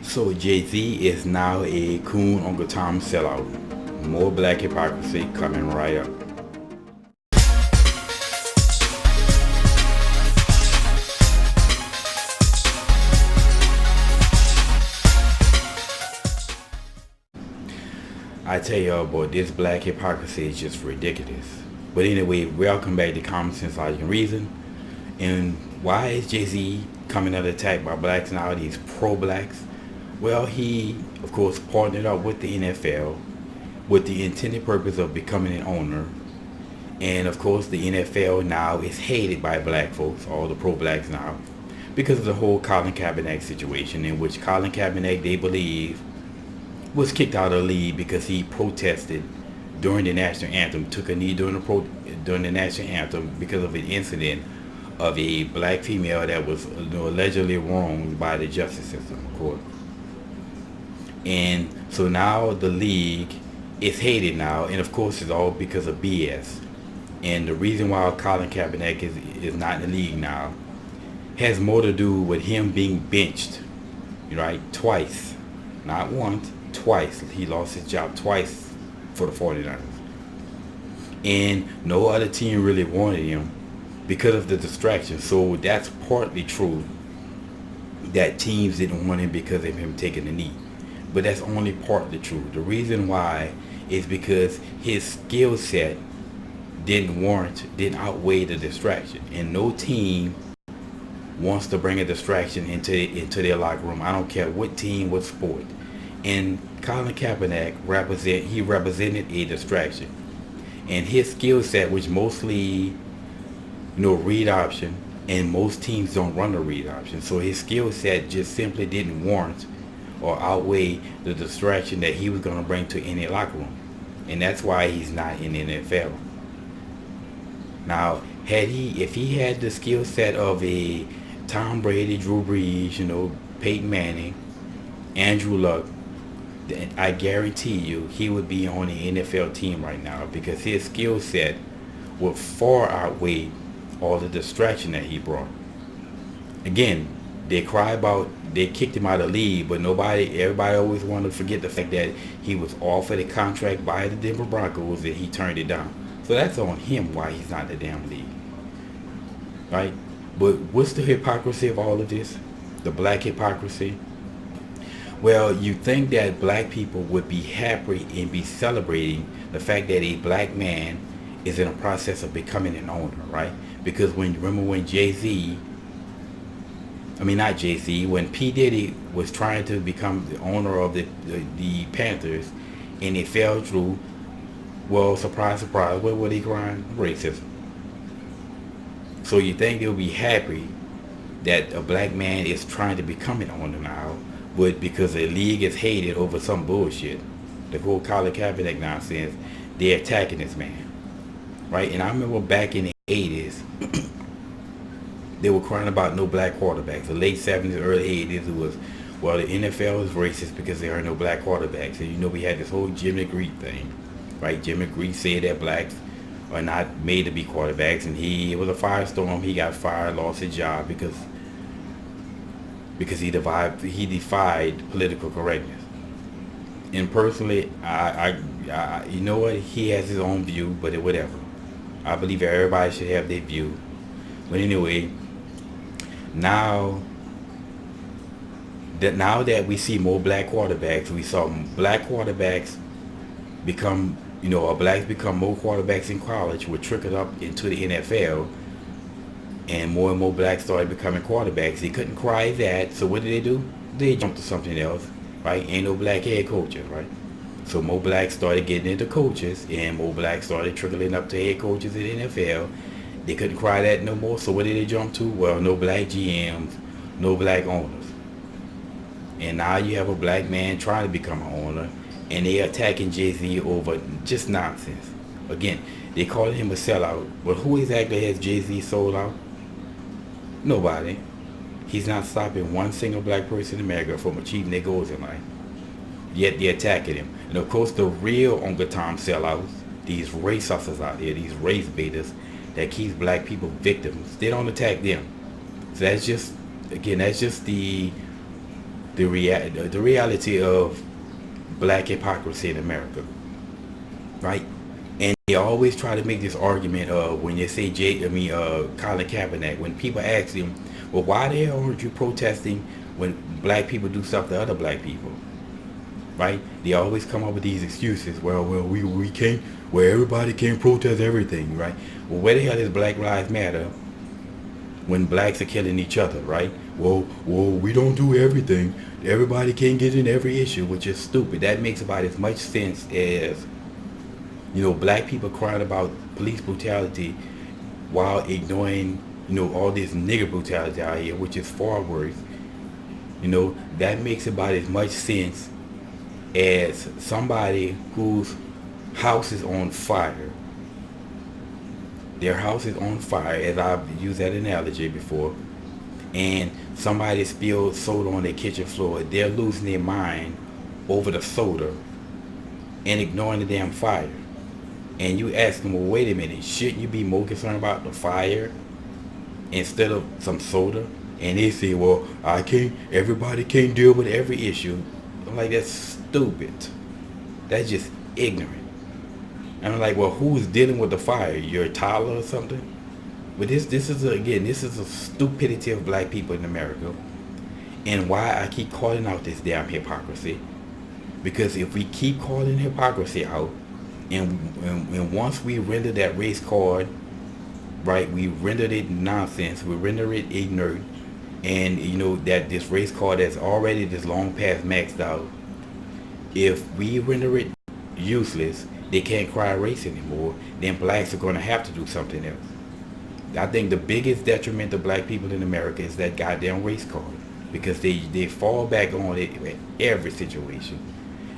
So Jay-Z is now a coon Uncle Tom sellout. More black hypocrisy coming right up. I tell y'all, boy, this black hypocrisy is just ridiculous. But anyway, welcome back to Common Sense, Logic, and Reason. And why is Jay-Z coming under attack by blacks now? He's pro-blacks. Well, he, of course, partnered up with the NFL with the intended purpose of becoming an owner. And, of course, the NFL now is hated by black folks, all the pro-blacks now, because of the whole Colin Kaepernick situation, in which Colin Kaepernick, they believe, was kicked out of the league because he protested during the national anthem, took a knee during the national anthem because of an incident of a black female that was allegedly wronged by the justice system, of course. And so now the league is hated now, and of course it's all because of BS. And the reason why Colin Kaepernick is not in the league now has more to do with him being benched, right, twice, not once, twice. He lost his job twice for the 49ers. And no other team really wanted him because of the distraction. So that's partly true that teams didn't want him because of him taking the knee. But that's only partly true. The reason why is because his skill set didn't outweigh the distraction. And no team wants to bring a distraction into their locker room. I don't care what team, what sport. And Colin Kaepernick represented a distraction. And his skill set, which mostly, read option, and most teams don't run the read option. So his skill set just simply didn't warrant or outweigh the distraction that he was going to bring to any locker room. And that's why he's not in the NFL. Now, if he had the skill set of a Tom Brady, Drew Brees, Peyton Manning, Andrew Luck, then I guarantee you he would be on the NFL team right now, because his skill set would far outweigh all the distraction that he brought. Again, they kicked him out of the league, but everybody always wanted to forget the fact that he was offered a contract by the Denver Broncos and he turned it down. So that's on him why he's not in the damn league. Right? But what's the hypocrisy of all of this? The black hypocrisy? Well, you think that black people would be happy and be celebrating the fact that a black man is in a process of becoming an owner, right? Because remember when when P. Diddy was trying to become the owner of the Panthers and it fell through, well, surprise, surprise, what were they crying? Racism. So you think they'll be happy that a black man is trying to become an owner now, but because the league is hated over some bullshit, the whole Colin Kaepernick nonsense, they're attacking this man, right? And I remember back in the 80s, they were crying about no black quarterbacks. The late 70s, early 80s, it was, well, the NFL is racist because there are no black quarterbacks. And we had this whole Jimmy Greek thing, right? Jimmy Greek said that blacks are not made to be quarterbacks, and it was a firestorm. He got fired, lost his job because he defied political correctness. And personally, I you know what? He has his own view, but whatever. I believe everybody should have their view. But anyway, now that we see more black quarterbacks, we saw black quarterbacks become, blacks become more quarterbacks in college, which trickled up into the NFL, and more blacks started becoming quarterbacks. They couldn't cry that, so what did they do? They jumped to something else, right? Ain't no black head coaches, right? So more blacks started getting into coaches, and more blacks started trickling up to head coaches in the NFL. They couldn't cry that no more, so what did they jump to? Well, no black GMs, no black owners. And now you have a black man trying to become an owner, and they're attacking Jay-Z over just nonsense. Again, they call him a sellout, but who exactly has Jay-Z sold out? Nobody. He's not stopping one single black person in America from achieving their goals in life. Yet they're attacking him. And of course, the real Uncle Tom sellouts, these race hustlers out here, these race baiters that keeps black people victims, they don't attack them. So that's just the the reality of black hypocrisy in America, right? And they always try to make this argument when they say Colin Kaepernick, when people ask him, well, why the hell aren't you protesting when black people do stuff to other black people, right? They always come up with these excuses. Well, we can't, where everybody can't protest everything, right? Well, where the hell is Black Lives Matter when blacks are killing each other, right? Well, we don't do everything. Everybody can't get in every issue, which is stupid. That makes about as much sense as, black people crying about police brutality while ignoring, all this nigger brutality out here, which is far worse. That makes about as much sense as somebody whose house is on fire. Their house is on fire, as I've used that analogy before, and somebody spilled soda on their kitchen floor. They're losing their mind over the soda and ignoring the damn fire. And you ask them, well, wait a minute, shouldn't you be more concerned about the fire instead of some soda? And they say, well, everybody can't deal with every issue. I'm like, that's stupid. That's just ignorant. And I'm like, well, who's dealing with the fire? You're a toddler or something? But this is a stupidity of black people in America, and why I keep calling out this damn hypocrisy. Because if we keep calling hypocrisy out, and once we render that race card, right, we rendered it nonsense, we render it ignorant, and that this race card that's already this long past maxed out, if we render it useless, they can't cry race anymore, then blacks are going to have to do something else. I think the biggest detriment to black people in America is that goddamn race card, because they fall back on it in every situation.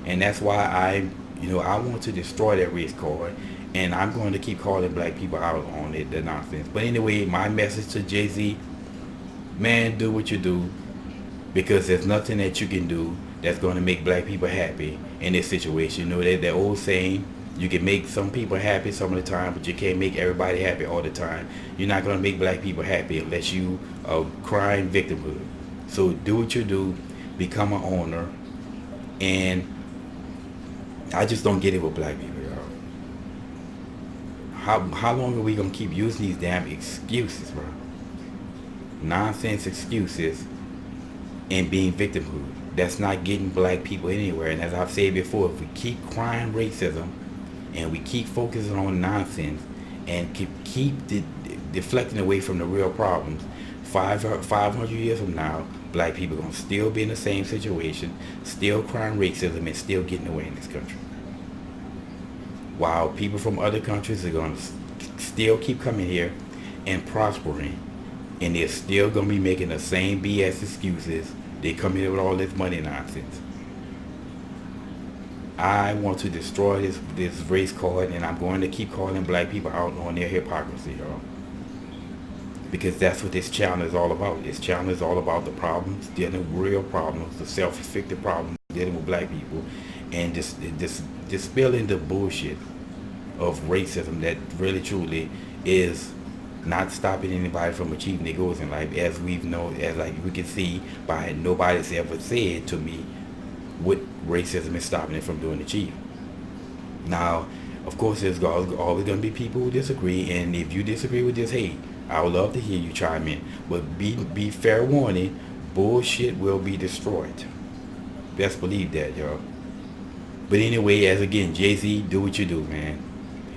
And that's why I want to destroy that race card, and I'm going to keep calling black people out on it, the nonsense. But anyway, my message to Jay-Z, man, do what you do, because there's nothing that you can do that's going to make black people happy in this situation. That old saying, you can make some people happy some of the time, but you can't make everybody happy all the time. You're not going to make black people happy unless you are crying victimhood. So do what you do, become an owner, and I just don't get it with black people, y'all. How long are we going to keep using these damn excuses, bro? Nonsense excuses and being victimhood. That's not getting black people anywhere. And as I've said before, if we keep crying racism and we keep focusing on nonsense and keep deflecting away from the real problems, 500 years from now, black people are going to still be in the same situation, still crying racism and still getting away in this country. While people from other countries are going to still keep coming here and prospering, and they're still going to be making the same BS excuses. They come here with all this money nonsense. I want to destroy this race card, and I'm going to keep calling black people out on their hypocrisy, y'all. Because that's what this channel is all about. This channel is all about the problems, dealing with real problems, the self-inflicted problems dealing with black people, and just dispelling the bullshit of racism that really truly is not stopping anybody from achieving their goals in life, as we've known, as like we can see by nobody's ever said to me what racism is stopping it from doing achieve. Now, of course, there's always going to be people who disagree, and if you disagree with this, hey, I would love to hear you chime in. But be fair warning, bullshit will be destroyed. Best believe that, y'all. But anyway, as again, Jay-Z, do what you do, man.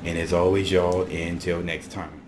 And as always, y'all, until next time.